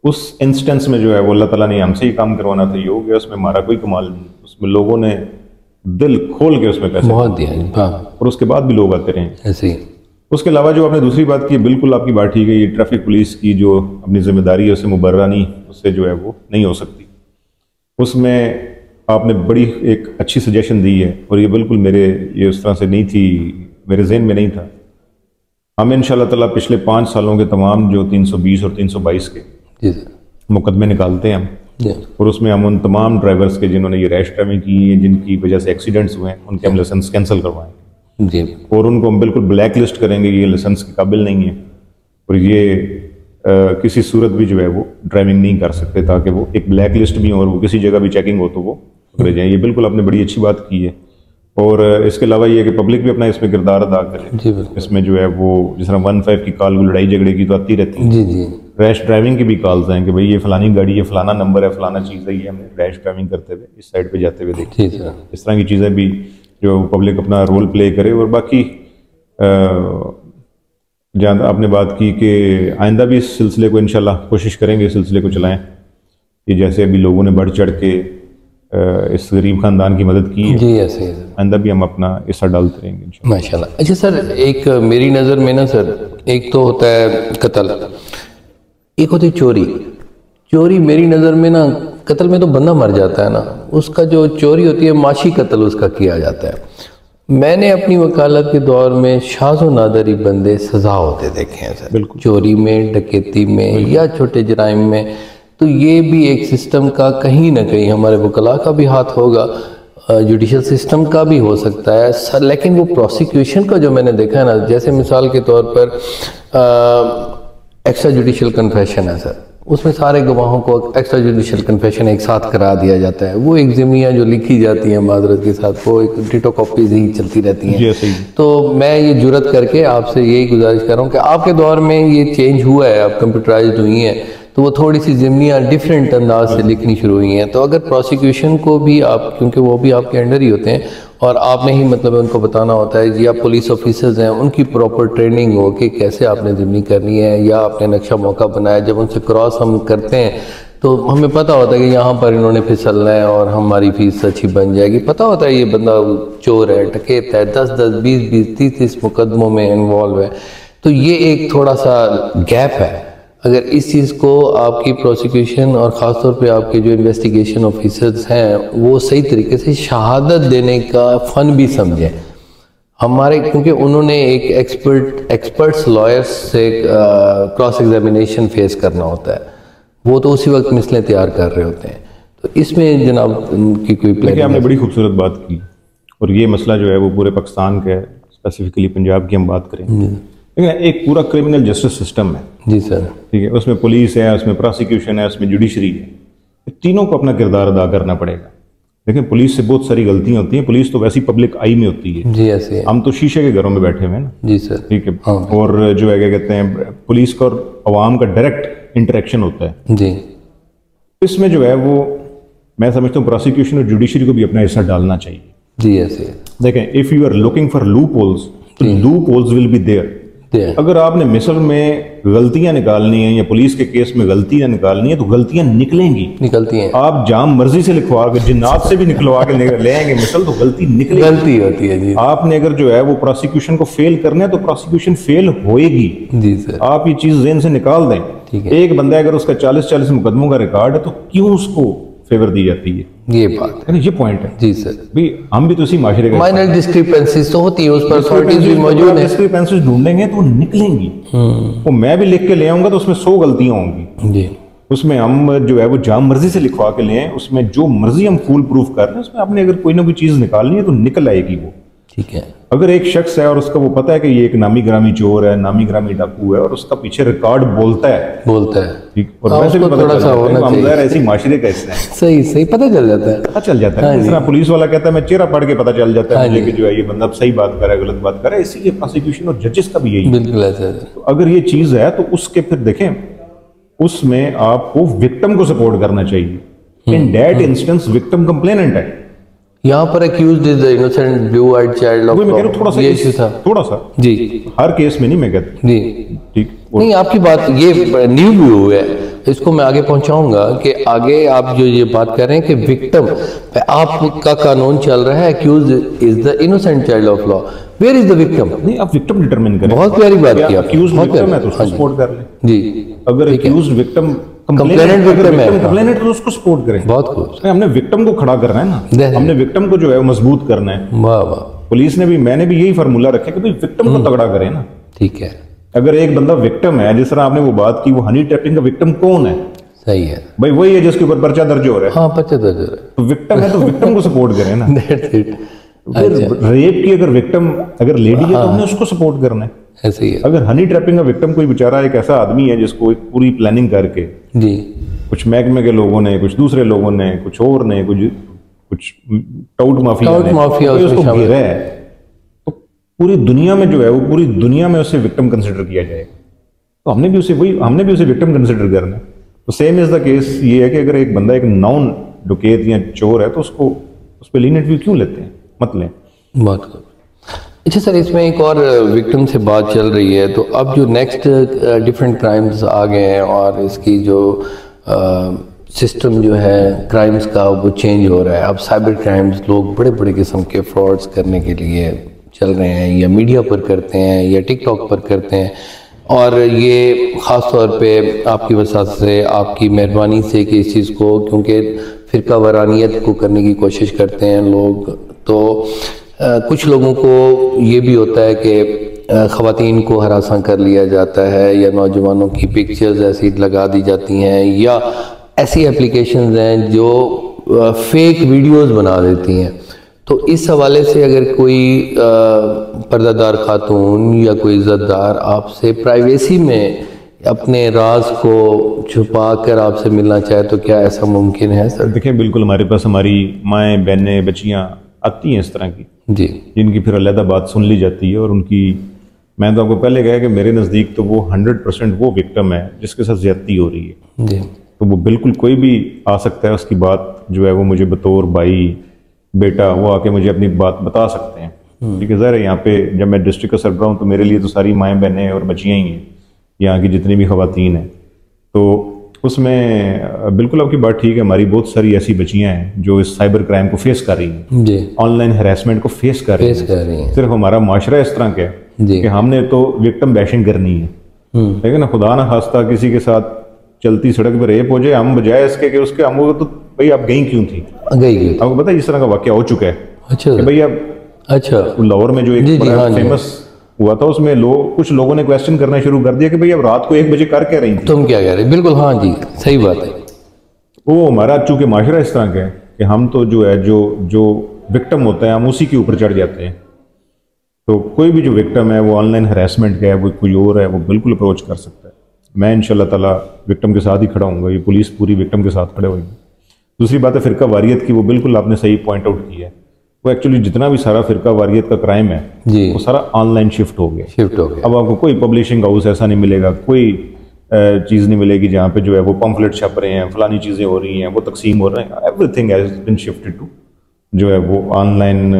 B: اس انسٹنس میں جو ہے وہ اللہ تعالیٰ نے ہم سے ہی کام کروانا تھا، یہ ہو گیا، اس میں ہمارا کوئی کمال نہیں. اس میں لوگوں نے دل کھول کے اس میں پیسے
A: بہت دیا،
B: اور اس کے بعد بھی لوگ آتے رہے
A: ایسے ہی.
B: اس کے علاوہ جو آپ نے دوسری بات کی، بالکل آپ کی بات ٹھیک ہے، یہ ٹریفک پولیس کی جو اپنی ذمہ داری ہے اسے مبرہ نہیں، اس سے جو ہے وہ نہیں ہو سکتی. اس میں آپ نے بڑی ایک اچھی سجیشن دی ہے، اور یہ بالکل یہ اس طرح سے نہیں تھی، میرے ذہن میں نہیں تھا. ہم انشاءاللہ تعالیٰ پچھلے 5 سالوں کے تمام جو 320 اور 322 کے مقدمے نکالتے ہیں ہم، اور اس میں ہم ان تمام ڈرائیورز کے جنہوں نے یہ ریش ڈرائیونگ کی ہے، جن کی وجہ سے ایکسیڈنٹس ہوئے ہیں، ان کے ہم لائسنس کینسل کروائیں گے، اور ان کو ہم بالکل بلیک لسٹ کریں گے، یہ لائسنس کے قابل نہیں ہے، اور یہ کسی صورت بھی جو ہے وہ ڈرائیونگ نہیں کر سکتے، تاکہ وہ ایک بلیک لسٹ بھی ہوں اور وہ کسی جگہ بھی چیکنگ ہو تو وہ پکڑے جائیں. یہ بالکل آپ نے بڑی اچھی بات کی ہے. اور اس کے علاوہ یہ کہ پبلک بھی اپنا اس میں کردار ادا کرے. اس میں جو ہے وہ جس طرح 15 کی کال کو لڑائی جھگڑے کی تو آتی رہتی ہے، ریش ڈرائیونگ کی بھی کالز ہیں کہ بھئی یہ فلانی گاڑی ہے، فلانا نمبر ہے، فلانا چیز ہے، یہ ہم نے ریش ڈرائیونگ کرتے ہوئے اس سائڈ پہ جاتے ہوئے دیکھیں. اس طرح کی چیزیں بھی جو پبلک اپنا رول پلے کرے. اور باقی جہاں آپ نے بات کی کہ آئندہ بھی اس سلسلے کو انشاءاللہ کوشش کریں گے، اس سلسلے کو چلائیں کہ جیسے ابھی لوگوں نے بڑھ چڑھ کے اس غریب خاندان کی مدد کی ہے،
A: ایسے
B: آئندہ بھی ہم اپنا حصہ ڈالتے رہیں گے انشاءاللہ.
A: ماشاءاللہ. اچھا سر، ایک میری نظر میں نا سر، ایک تو ہوتا ہے قتل، ایک ہوتی چوری. چوری میری نظر میں نا، قتل میں تو بندہ مر جاتا ہے نا، اس کا جو چوری ہوتی ہے معاشی قتل اس کا کیا جاتا ہے. میں نے اپنی وکالت کے دور میں شاذ و نادری بندے سزا ہوتے دیکھے ہیں سر، چوری میں، ڈکیتی میں یا چھوٹے جرائم میں. تو یہ بھی ایک سسٹم کا کہیں نہ کہیں ہمارے وکلاء کا بھی ہاتھ ہوگا، جوڈیشل سسٹم کا بھی ہو سکتا ہے سر. لیکن وہ پروسیکیوشن کا جو میں نے دیکھا ہے نا، جیسے مثال کے طور پر ایکسٹرا جوڈیشل کنفیشن ہے سر، اس میں سارے گواہوں کو ایکسٹرا جوڈیشل کنفیشن ایک ساتھ کرا دیا جاتا ہے. وہ ایک ضمنیاں جو لکھی جاتی ہیں معذرت کے ساتھ، وہ ایک ڈیٹو کاپیز ہی چلتی رہتی ہیں. تو میں یہ جرت کر کے آپ سے یہی گزارش کر رہا ہوں کہ آپ کے دور میں یہ چینج ہوا ہے، اب کمپیوٹرائزڈ ہوئی ہیں، تو وہ تھوڑی سی ضمنیاں ڈیفرنٹ انداز سے لکھنی شروع ہوئی ہیں. تو اگر پروسیکیوشن کو بھی آپ، کیونکہ وہ بھی آپ کے انڈر ہی ہوتے ہیں اور آپ نے ہی مطلب ان کو بتانا ہوتا ہے، یا پولیس آفیسرز ہیں ان کی پراپر ٹریننگ ہو کہ کیسے آپ نے ضمنی کرنی ہے، یا آپ نے نقشہ موقع بنایا، جب ان سے کراس ہم کرتے ہیں تو ہمیں پتہ ہوتا ہے کہ یہاں پر انہوں نے پھسلنا ہے اور ہماری فیس اچھی بن جائے گی. پتہ ہوتا ہے یہ بندہ چور ہے, ڈکیت ہے, 10 20 30 مقدموں میں انوالو ہے. تو یہ ایک تھوڑا سا گیپ ہے. اگر اس چیز کو آپ کی پروسیکیوشن اور خاص طور پہ آپ کے جو انویسٹیگیشن آفیسرز ہیں وہ صحیح طریقے سے شہادت دینے کا فن بھی سمجھیں ہمارے, کیونکہ انہوں نے ایک ایکسپرٹس لائرز سے کراس ایگزامینیشن فیس کرنا ہوتا ہے, وہ تو اسی وقت مثلیں تیار کر رہے ہوتے ہیں. تو اس میں جناب کی کوئی
B: پلان؟ آپ نے بڑی خوبصورت بات کی, اور یہ مسئلہ جو ہے وہ پورے پاکستان کا ہے, اسپیسیفکلی پنجاب کی ہم بات کریں. ایک پورا کرمنل جسٹس سسٹم ہے.
A: جی سر.
B: ٹھیک ہے, اس میں پولیس ہے, اس میں پراسیکیوشن ہے, اس میں جوڈیشری ہے. تینوں کو اپنا کردار ادا کرنا پڑے گا. دیکھیں پولیس سے بہت ساری غلطیاں ہوتی ہیں. پولیس تو ویسی پبلک آئی میں ہوتی ہے.
A: جی ایسے ہے.
B: ہم تو شیشے کے گھروں میں بیٹھے ہوئے ہیں نا.
A: جی سر.
B: ٹھیک ہے. اور جو ہے کیا کہتے ہیں, پولیس کا اور عوام کا ڈائریکٹ انٹریکشن ہوتا ہے.
A: جی.
B: اس میں جو ہے وہ میں سمجھتا ہوں پراسیکیوشن اور جوڈیشری کو بھی اپنا حصہ ڈالنا چاہیے.
A: جی ایسے ہے.
B: دیکھیں if you are looking for loopholes, loopholes will be there. اگر آپ نے مثل میں غلطیاں نکالنی ہیں یا پولیس کے کیس میں غلطیاں نکالنی ہیں تو غلطیاں نکلیں گی,
A: نکلتی ہیں.
B: آپ جام مرضی سے لکھوا کے جنات سے بھی نکلوا کے لے آئیں گے مثل تو غلطی نکلے گی,
A: غلطی ہوتی ہے. جی.
B: آپ نے اگر جو ہے وہ پراسیکیوشن کو فیل کرنا ہے تو پراسیکیوشن فیل ہوئے گی.
A: جی سر. آپ
B: یہ چیز ذہن سے نکال دیں. ایک بندہ اگر اس کا 40 مقدموں کا ریکارڈ ہے تو کیوں اس کو فیور دی جاتی ہے؟
A: یہ بات ہے,
B: یہ پوائنٹ ہے.
A: جی سر.
B: ہم بھی تو اسی معاشرے کا
A: مائنر ڈسکریپنسیز تو ہوتی ہیں, اس پر اتھارٹیز بھی موجود ہیں.
B: ڈسکریپنسیز ڈھونڈیں گے تو وہ نکلیں گی. وہ میں بھی لکھ کے لے آؤں گا تو اس میں 100 غلطیاں ہوں گی.
A: جی.
B: اس میں ہم جو ہے وہ جام مرضی سے لکھوا کے لیں, اس میں جو مرضی ہم فول پروف کر رہے ہیں, اس میں آپ نے اگر کوئی نہ کوئی چیز نکالنی ہے تو نکل آئے گی وہ.
A: ٹھیک ہے.
B: اگر ایک شخص ہے اور اس کا وہ پتہ ہے کہ یہ ایک نامی گرامی چور ہے, نامی گرامی ڈاکو ہے, اور اس کا پیچھے ریکارڈ بولتا ہے, اور ویسے بھی پتہ چل جاتا ہے ہم ایسی معاشرے کا حصہ ہیں.
A: صحیح پتہ چل جاتا ہے.
B: پتہ چل جاتا ہے. جس طرح پولیس والا کہتا ہے میں چہرہ پڑھ کے پتہ چل جاتا ہے مجھے کہ جو ہے یہ بندہ صحیح بات کر رہا ہے غلط بات کر رہا ہے. اسی لیے پراسیکیوشن اور ججز کا بھی یہی
A: بالکل ایسا ہے.
B: اگر یہ چیز ہے تو اس کے پھر دیکھیں اس میں آپ کو وکٹم کو سپورٹ کرنا چاہیے. In that instance victim complainant ہے.
A: یہاں پر accused is the innocent blue eyed child of law. یہ ایشو تھا
B: تھوڑا سا. جی. ہر کیس میں نہیں میں کہتا.
A: جی.
B: ٹھیک.
A: نہیں آپ کی بات یہ نیو ویو ہے, اس کو میں آگے پہنچاؤں گا کہ آگے آپ جو یہ بات کر رہے ہیں کہ وکٹم آپ کا قانون چل رہا ہے accused is the innocent child of law. Where is the victim?
B: نہیں آپ وکٹم ڈٹرمن کریں.
A: بہت پیاری بات کی آپ.
B: accused victim ہے تو اس کو سپورٹ کر لیں.
A: جی.
B: اگر accused victim
A: کمپلیننٹ وکٹم ہے,
B: کمپلیننٹ تو اس کو سپورٹ کریں.
A: بہت خوب.
B: ہم نے وکٹم کو کھڑا کرنا ہے نا, ہم نے وکٹم کو جو ہے مضبوط کرنا ہے.
A: واہ واہ.
B: پولیس نے بھی میں نے بھی یہی فارمولہ رکھا کہ بھئی وکٹم کو تگڑا کریں نا.
A: ٹھیک ہے.
B: اگر ایک بندہ وکٹم ہے, جس طرح آپ نے وہ بات کی, وہ ہنی ٹریپنگ کا وکٹم کون ہے؟
A: صحیح ہے
B: بھائی, وہی ہے جس کے اوپر پرچہ درج ہو رہا ہے.
A: ہاں پرچہ درج ہو رہا ہے.
B: تو وکٹم ہے تو وکٹم کو سپورٹ کریں نا. ریپ کی اگر وکٹم اگر لیڈی ہے تو ہم نے اس کو سپورٹ کرنا ہے.
A: ایسے ہی ہے.
B: اگر ہنی ٹریپنگ کا وکٹم کوئی بیچارہ ایک ایسا آدمی ہے جس کو ایک پوری پلاننگ کر کے
A: جی
B: کچھ محکمے کے لوگوں نے, کچھ دوسرے لوگوں نے, کچھ اور نے, کچھ ٹاؤٹ مافیا اس کو گھیرا ہے, تو پوری دنیا میں جو ہے وہ پوری دنیا میں اسے وکٹم کنسیڈر کیا جائے گا. تو ہم نے بھی اسے وکٹم کنسیڈر کرنا ہے. تو سیم از دا کیس یہ ہے کہ اگر ایک بندہ ایک ناؤن ڈکیت یا چور ہے تو اس پہ لینٹ ویو کیوں لیتے ہیں؟ مت لیں.
A: بات کرو. اچھا سر, اس میں ایک اور وکٹم سے بات چل رہی ہے, تو اب جو نیکسٹ ڈیفرنٹ کرائمز آ گئے ہیں اور اس کی جو سسٹم جو ہے کرائمز کا وہ چینج ہو رہا ہے. اب سائبر کرائمز لوگ بڑے بڑے قسم کے فراڈز کرنے کے لیے چل رہے ہیں, یا میڈیا پر کرتے ہیں یا ٹک ٹاک پر کرتے ہیں, اور یہ خاص طور پہ آپ کی وسعت سے, آپ کی مہربانی سے کہ اس چیز کو, کیونکہ فرقہ وارانیت کو کرنے کی کوشش کرتے ہیں لوگ, تو کچھ لوگوں کو یہ بھی ہوتا ہے کہ خواتین کو ہراساں کر لیا جاتا ہے, یا نوجوانوں کی پکچرز ایسی لگا دی جاتی ہیں, یا ایسی اپلیکیشنز ہیں جو فیک ویڈیوز بنا دیتی ہیں. تو اس حوالے سے اگر کوئی پردہ دار خاتون یا کوئی عزت دار آپ سے پرائیویسی میں اپنے راز کو چھپا کر آپ سے ملنا چاہے تو کیا ایسا ممکن ہے سر؟
B: دیکھیں بالکل, ہمارے پاس ہماری مائیں بہنیں بچیاں آتی ہیں اس طرح کی,
A: جی, جن
B: کی پھر علیحدہ بات سن لی جاتی ہے, اور ان کی, میں تو آپ کو پہلے کہا کہ میرے نزدیک تو وہ 100% وہ وکٹم ہے جس کے ساتھ زیادتی ہو رہی ہے.
A: جی,
B: تو وہ بالکل کوئی بھی آ سکتا ہے, اس کی بات جو ہے وہ مجھے بطور بھائی بیٹا وہ آ کے مجھے اپنی بات بتا سکتے ہیں. ٹھیک ہے, ظاہر ہے یہاں پہ جب میں ڈسٹرکٹ کا سربراہ ہوں تو میرے لیے تو ساری مائیں بہنیں اور بچیاں ہی ہیں, یہاں کی جتنی بھی خواتین ہیں. تو اس میں بالکل آپ کی بات ٹھیک ہے، ہماری بہت ساری ایسی بچیاں ہیں جو اس سائبر کرائم کو فیس کر رہی ہیں،
A: جی
B: آن لائن ہراسمنٹ کو فیس کر رہی ہیں۔ صرف ہمارا معاشرہ اس طرح کا ہے
A: جی
B: کہ ہم نے تو وکٹم بیشنگ کرنی ہے، لیکن خدا نہ خواستہ کسی کے ساتھ چلتی سڑک پہ ریپ ہو جائے، ہم بجائے اس کے کہ اس کے ہم تو بھائی آپ گئیں کیوں تھی،
A: گئی
B: آپ کو پتہ ہے اس طرح کا واقعہ ہو چکا ہے
A: اچھا
B: کہ بھئی اب
A: اچھا
B: لاہور میں جو ایک بڑا فیمس ہوا تھا، اس میں کچھ لوگوں نے کویسچن کرنا شروع کر دیا کہ بھئی اب رات کو 1 بجے کر کے رہی تھی،
A: تم کیا کہہ رہے، بالکل ہاں جی صحیح بات ہے۔
B: وہ ہمارا چونکہ معاشرہ اس طرح کا ہے کہ ہم تو جو ہے جو وکٹم ہوتا ہے ہم اسی کے اوپر چڑھ جاتے ہیں، تو کوئی بھی جو وکٹم ہے وہ آن لائن ہراسمنٹ کا ہے، وہ کوئی اور ہے، وہ بالکل اپروچ کر سکتا ہے۔ میں انشاءاللہ تعالیٰ وکٹم کے ساتھ ہی کھڑا ہوں گا، یہ پولیس پوری وکٹم کے ساتھ کھڑے ہوئے گی۔ دوسری بات ہے فرقہ واریت کی، وہ بالکل آپ نے صحیح پوائنٹ آؤٹ کی ہے، وہ ایکچولی جتنا بھی سارا فرقہ واریت کا کرائم ہے
A: جی
B: وہ سارا آن لائن شفٹ ہو گیا۔
A: شفٹ ہو گیا،
B: اب آپ کو کوئی پبلشنگ ہاؤس ایسا نہیں ملے گا، کوئی چیز نہیں ملے گی جہاں پہ جو ہے وہ پمفلٹ چھپ رہے ہیں، فلانی چیزیں ہو رہی ہیں، وہ تقسیم ہو رہے ہیں، everything has been shifted to جو ہے وہ آن لائن،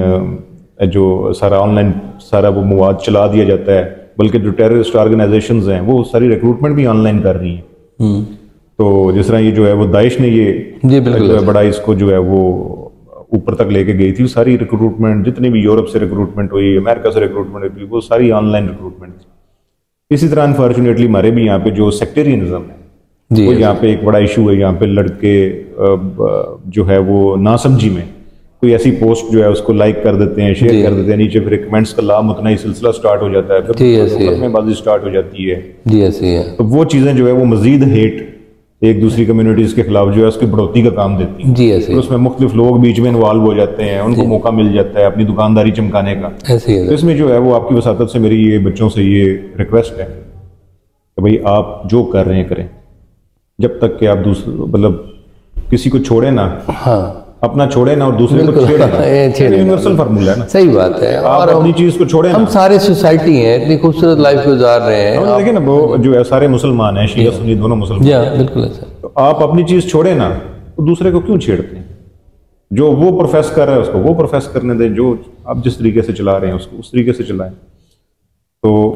B: جو سارا وہ مواد چلا دیا جاتا ہے، بلکہ جو ٹیررسٹ آرگنائزیشنز ہیں وہ ساری ریکروٹمنٹ بھی آن لائن کر رہی ہیں۔ تو جس طرح یہ جو ہے وہ داعش نے یہ جو ہے بڑا اس کو جو ہے وہ اوپر تک لے کے گئی تھی، ساری ریکروٹمنٹ جتنی بھی یورپ سے ریکروٹمنٹ ہوئی، امریکہ سے ریکروٹمنٹ ہوئی، وہ ساری آن لائن ریکروٹمنٹ تھی۔ اسی طرح انفارچونیٹلی ہمارے بھی یہاں پہ جو سیکٹرینزم ہے وہ یہاں پہ ایک بڑا ایشو ہے، یہاں پہ لڑکے جو ہے وہ ناسمجھی میں کوئی ایسی پوسٹ جو ہے اس کو لائک کر دیتے ہیں، شیئر کر دیتے ہیں، نیچے پھر کمنٹس کا لامتناہی سلسلہ سٹارٹ ہو جاتا ہے، پھر میں بازی سٹارٹ ہو جاتی ہے، تو وہ چیزیں جو ہے وہ مزید ہیٹ ایک دوسری کمیونٹیز کے خلاف جو ہے اس کی بڑھوتی کا کام دیتی ہیں، پھر اس میں مختلف لوگ بیچ میں انوالو ہو جاتے ہیں، ان کو موقع مل جاتا ہے اپنی دکانداری چمکانے کا۔ تو اس میں جو ہے وہ آپ کی وساطت سے میری یہ بچوں سے یہ ریکویسٹ ہے کہ بھئی آپ جو کر رہے ہیں کریں، جب تک کہ آپ مطلب کسی کو چھوڑیں نا، اپنا چھوڑیں نا اور دوسرے کو چھیڑیں نا، یونیورسل فارمولا ہے نا،
A: صحیح بات ہے۔
B: آپ اپنی چیز کو چھوڑیں نا،
A: ہم سارے سوسائٹی ہیں، اتنی خوبصورت لائف گزار رہے ہیں،
B: دیکھیں نا وہ جو ہے سارے مسلمان ہیں، شیعہ سنی دونوں مسلمان،
A: بالکل ایسا،
B: تو آپ اپنی چیز چھوڑیں نا تو دوسرے کو کیوں چھیڑتے ہیں؟ جو وہ پروفیس کر رہا ہے اس کو وہ پروفیس کرنے دیں، جو آپ جس طریقے سے چلا رہے ہیں اس کو اس طریقے سے چلائیں۔ تو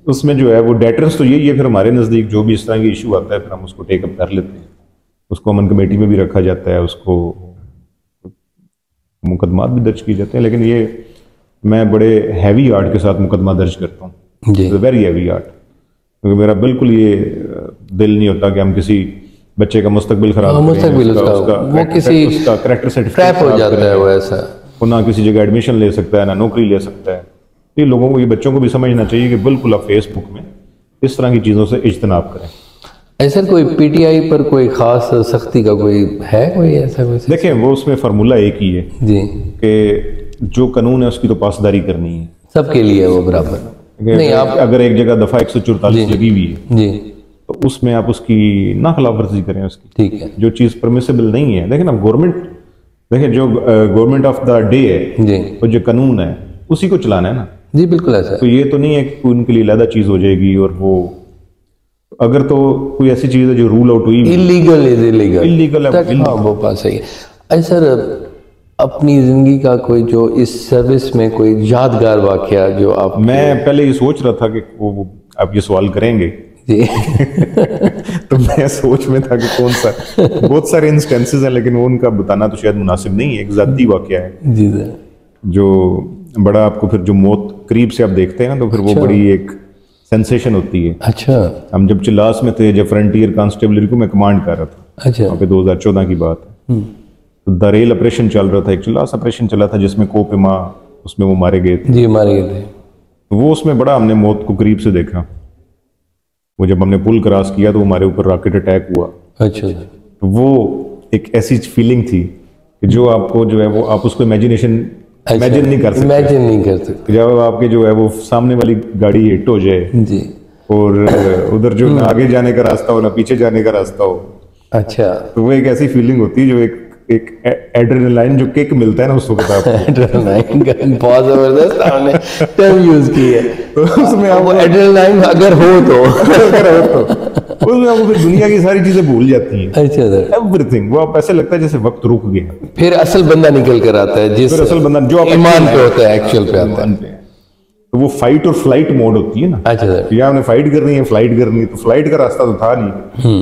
B: اس میں جو ہے وہ ڈیٹرنس تو یہی ہے، پھر ہمارے نزدیک جو بھی اس طرح کی ایشو آتا ہے پھر ہم اس کو ٹیک اپ کر لیتے ہیں، اس کو امن کمیٹی میں بھی رکھا جاتا ہے، اس کو مقدمات بھی درج کی جاتے ہیں، لیکن یہ میں بڑے ہیوی آرٹ کے ساتھ مقدمہ درج کرتا ہوں، ویری ہیوی آرٹ، کیونکہ میرا بالکل یہ دل نہیں ہوتا کہ ہم کسی بچے کا مستقبل خراب کریں، وہ کسی کریکٹر سرٹیفکیٹ ہو جاتا ہے، وہ ایسا وہ نہ کسی جگہ ایڈمیشن لے سکتا ہے، نہ نوکری لے سکتا ہے۔ یہ لوگوں کو، یہ بچوں کو بھی سمجھنا چاہیے کہ بالکل آپ فیس بک میں اس طرح کی چیزوں سے اجتناب کریں۔
A: ایسا کوئی پی ٹی آئی پر کوئی خاص سختی کا کوئی ہے، کوئی ایسا کوئی؟
B: دیکھیں وہ اس میں فارمولہ ایک ہی ہے
A: جی
B: کہ جو قانون ہے اس کی تو پاسداری کرنی ہے،
A: سب کے لیے وہ برابر نہیں۔ آپ
B: اگر ایک جگہ دفعہ 144 لگی ہوئی ہے
A: جی
B: تو اس میں آپ اس کی نہ خلاف ورزی کریں، اس کی
A: ٹھیک ہے،
B: جو چیز پرمیسیبل نہیں ہے۔ دیکھیں نا گورنمنٹ، دیکھیں جو گورنمنٹ آف دا ڈے ہے
A: جی
B: وہ جو قانون ہے اسی کو چلانا ہے نا،
A: جی بالکل ایسا،
B: تو یہ تو نہیں ہے کہ ان کے لیے علیحدہ چیز ہو جائے گی، اور وہ اگر تو کوئی ایسی چیز ہے جو رول آؤٹ ہوئی
A: اللیگل ہے، ہاں وہ بات صحیح ہے۔ ایسا اپنی زندگی کا کوئی جو اس سروس میں کوئی یادگار واقعہ جو آپ؟
B: میں پہلے یہ سوچ رہا تھا کہ آپ یہ سوال کریں گے
A: جی
B: تو میں سوچ میں تھا کہ کون سا، بہت سارے انسٹنسز ہیں لیکن وہ ان کا بتانا تو شاید مناسب نہیں ہے، ایک ذاتی واقعہ ہے
A: جی سر،
B: جو بڑا آپ کو پھر جو موت قریب سے آپ دیکھتے ہیں نا تو پھر وہ بڑی ایک سینسیشن ہوتی ہے۔
A: اچھا،
B: ہم جب چلاس میں تھے، جب فرنٹیئر کانسٹیبلری کو میں کمانڈ کر رہا تھا،
A: اچھا
B: وہاں پہ 2014 کی بات ہے، تو دریل آپریشن چل رہا تھا، ایک چلاس آپریشن چلا تھا جس میں کوپیما اس میں وہ مارے گئے تھے،
A: جی مارے گئے تھے،
B: وہ اس میں بڑا ہم نے موت کو قریب سے دیکھا۔ وہ جب ہم نے پل کراس کیا تو ہمارے اوپر راکٹ اٹیک ہوا،
A: اچھا
B: تو وہ ایک ایسی فیلنگ تھی کہ جو آپ کو جو ہے وہ آپ اس کو امیجن نہیں کر سکتے، جب آپ کے جو ہے وہ سامنے والی گاڑی ہٹ ہو جائے
A: جی،
B: اور ادھر جو نہ آگے جانے کا راستہ ہو نہ پیچھے جانے کا راستہ ہو،
A: اچھا
B: تو وہ ایک ایسی فیلنگ ہوتی ہے جو ایک ایڈرینالائن جو کک ملتا ہے نا اس وقت آپ کو،
A: ایڈرینالائن بہت زبردست آپ نے ٹرم یوز کی ہے،
B: تو اس میں
A: وہ ایڈرینالائن اگر ہو تو
B: اس میں آپ کو پھر دنیا کی ساری چیزیں بھول جاتی ہیں،
A: اچھا سر،
B: ایوری تھنگ، وہ آپ ایسے لگتا ہے جیسے وقت رک گیا،
A: پھر اصل بندہ نکل کر آتا ہے، جس
B: اصل بندہ جو
A: ایمان پہ ہوتا ہے، ایکچوئل پہ آتا ہے،
B: تو وہ فائٹ اور فلائٹ موڈ ہوتی ہے نا،
A: اچھا سر،
B: یا ہم نے فائٹ کرنی ہے فلائٹ کرنی ہے، تو فلائٹ کا راستہ تو تھا نہیں،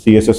B: CSS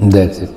A: That's it.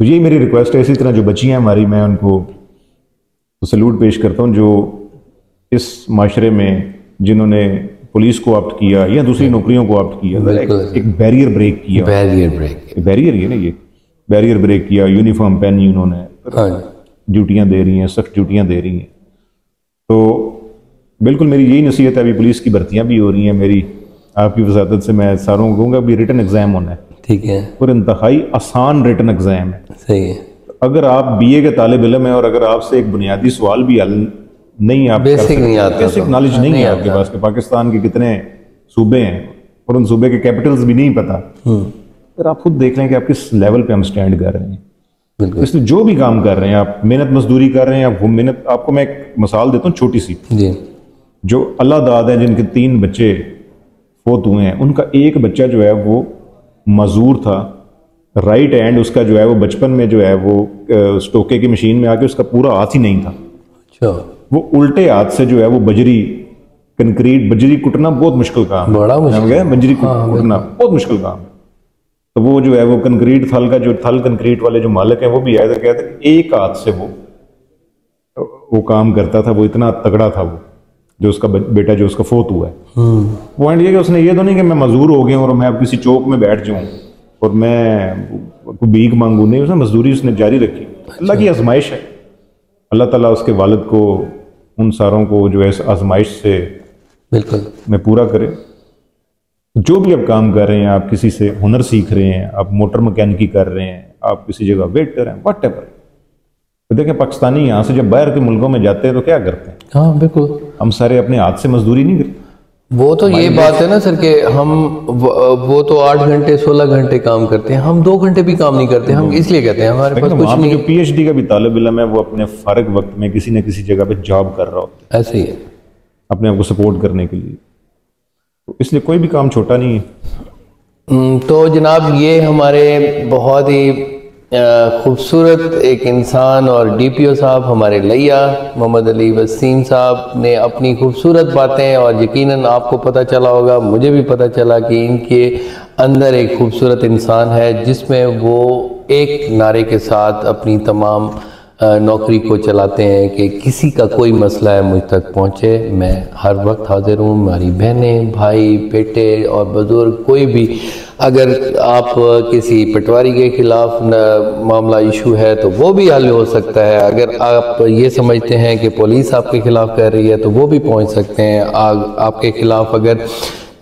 B: تو یہی میری ریکویسٹ ہے. اسی طرح جو بچیاں ہیں ہماری, میں ان کو سلوٹ پیش کرتا ہوں جو اس معاشرے میں جنہوں نے پولیس کو آپٹ کیا یا دوسری نوکریوں کو آپٹ کیا, ایک بیریئر بریک کیا. بیریئر یہ نا, یہ بیریئر بریک کیا, یونیفارم پہنی انہوں نے, ڈیوٹیاں دے رہی ہیں, سخت ڈیوٹیاں دے رہی ہیں. تو بالکل میری یہی نصیحت ہے. ابھی پولیس کی بھرتیاں بھی ہو رہی ہیں, میری آپ کی وساطت سے میں ساروں کو کہوں گا ابھی ریٹن ایگزام ہونا ہے.
A: ٹھیک ہے,
B: اور انتہائی آسان ریٹن ایگزام ہے.
A: صحیح ہے.
B: اگر آپ بی اے کے طالب علم ہیں اور اگر آپ سے ایک بنیادی سوال بھی حل نہیں, آپ بیسک نالج نہیں ہے آپ کے پاس کہ پاکستان کے کتنے صوبے ہیں اور ان صوبے کے کیپٹلز بھی نہیں پتا, پھر آپ خود دیکھ لیں کہ آپ کس لیول پہ ہم سٹینڈ کر رہے ہیں. اس لیے جو بھی کام کر رہے ہیں آپ, محنت مزدوری کر رہے ہیں آپ, وہ محنت, آپ کو میں ایک مثال دیتا ہوں چھوٹی سی. جو اللہ داد ہیں جن کے 3 بچے فوت ہوئے ہیں, ان کا ایک بچہ جو ہے وہ مزدور تھا. رائٹ ہینڈ اس کا جو ہے وہ بچپن میں جو ہے وہ سٹوکے کی مشین میں آ کے اس کا پورا ہاتھ ہی نہیں تھا. وہ الٹے ہاتھ سے جو ہے وہ بجری کٹنا بہت مشکل کام ہے. بجری کٹنا بہت مشکل کام ہے. تو وہ جو ہے وہ کنکریٹ تھل کا, جو تھل کنکریٹ والے جو مالک ہیں وہ بھی آئے تھے, کہتے ہیں ایک ہاتھ سے وہ کام کرتا تھا. وہ اتنا تگڑا تھا وہ جو اس کا بیٹا جو اس کا فوت ہوا ہے. پوائنٹ یہ کہ اس نے یہ تو نہیں کہ میں مزدور ہو گیا اور میں اب کسی چوک میں بیٹھ جاؤں اور میں بھیک مانگوں, نہیں. اس نے مزدوری اس نے جاری رکھی. اللہ کی آزمائش ہے. اللہ تعالیٰ اس کے والد کو, ان ساروں کو جو ہے اس آزمائش سے بالکل میں پورا کرے. جو بھی آپ کام کر رہے ہیں, آپ کسی سے ہنر سیکھ رہے ہیں, آپ موٹر مکینکی کر رہے ہیں, آپ کسی جگہ ویٹر ہیں, واٹ ایور. دیکھیں پاکستانی یہاں سے جب باہر کے ملکوں میں جاتے ہیں تو کیا کرتے ہیں؟
A: ہاں بالکل,
B: ہم سارے اپنے ہاتھ سے مزدوری نہیں کرتے.
A: وہ تو یہ بات ہے نا سر کہ ہم وہ تو 8 گھنٹے 16 گھنٹے کام کرتے ہیں, ہم 2 گھنٹے بھی کام نہیں کرتے. ہم اس لیے کہتے ہیں ہمارے پاس کچھ نہیں.
B: جو پی ایچ ڈی کا بھی طالب علم ہے وہ اپنے فارغ وقت میں کسی نہ کسی جگہ پہ جاب کر رہا ہوتا ہے.
A: ایسے ہی ہے,
B: اپنے آپ کو سپورٹ کرنے کے لیے. اس لیے کوئی بھی کام چھوٹا نہیں ہے.
A: تو جناب یہ ہمارے بہت ہی خوبصورت ایک انسان اور ڈی پی او صاحب ہمارے لیا محمد علی وسیم صاحب نے اپنی خوبصورت باتیں, اور یقیناً آپ کو پتہ چلا ہوگا, مجھے بھی پتہ چلا کہ ان کے اندر ایک خوبصورت انسان ہے جس میں وہ ایک نعرے کے ساتھ اپنی تمام نوکری کو چلاتے ہیں کہ کسی کا کوئی مسئلہ ہے مجھ تک پہنچے, میں ہر وقت حاضر ہوں. ہماری بہنیں, بھائی, بیٹے اور بزرگ کوئی بھی, اگر آپ کسی پٹواری کے خلاف معاملہ ایشو ہے تو وہ بھی حل ہو سکتا ہے. اگر آپ یہ سمجھتے ہیں کہ پولیس آپ کے خلاف کر رہی ہے تو وہ بھی پہنچ سکتے ہیں. آپ کے خلاف اگر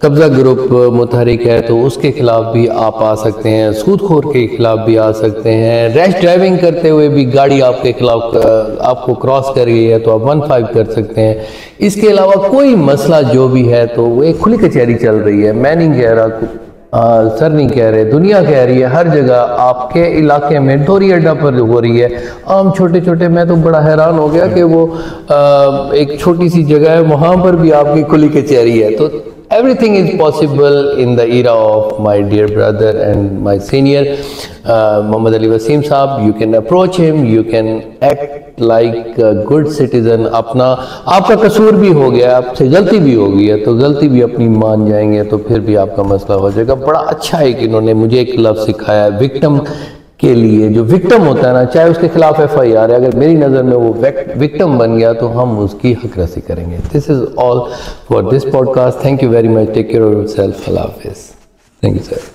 A: قبضہ گروپ متحرک ہے تو اس کے خلاف بھی آپ آ سکتے ہیں. سود خور کے خلاف بھی آ سکتے ہیں. ریش ڈرائیونگ کرتے ہوئے بھی گاڑی آپ کے خلاف آپ کو کراس کر گئی ہے تو آپ 15 کر سکتے ہیں. اس کے علاوہ کوئی مسئلہ جو بھی ہے تو وہ ایک کھلی کچہری چل رہی ہے. میں نہیں کہہ رہا, سر نہیں کہہ رہے, دنیا کہہ رہی ہے. ہر جگہ آپ کے علاقے میں ڈوری اڈا پر ہو رہی ہے. عام چھوٹے چھوٹے, میں تو بڑا حیران ہو گیا کہ وہ ایک چھوٹی سی جگہ ہے, وہاں پر بھی آپ کی کھلی کچہری ہے. تو everything is possible in the era of my dear brother and my senior Muhammad Ali Wasim Saab. You can approach him, you can act like a good citizen. آپ کا قصور بھی ہو گیا, آپ سے غلطی بھی ہو گئی ہے تو غلطی بھی اپنی مان جائیں گے تو پھر بھی آپ کا مسئلہ ہو جائے گا. بڑا اچھا ہے کہ انہوں نے مجھے ایک لفظ سکھایا وکٹم کے لیے. جو وکٹم ہوتا ہے نا, چاہے اس کے خلاف FIR ہے, اگر میری نظر میں وہ وکٹم بن گیا تو ہم اس کی حق رسی کریں گے. This is all for this podcast. Thank you very much. Take care of yourself. Allah Hafiz. Thank you, sir.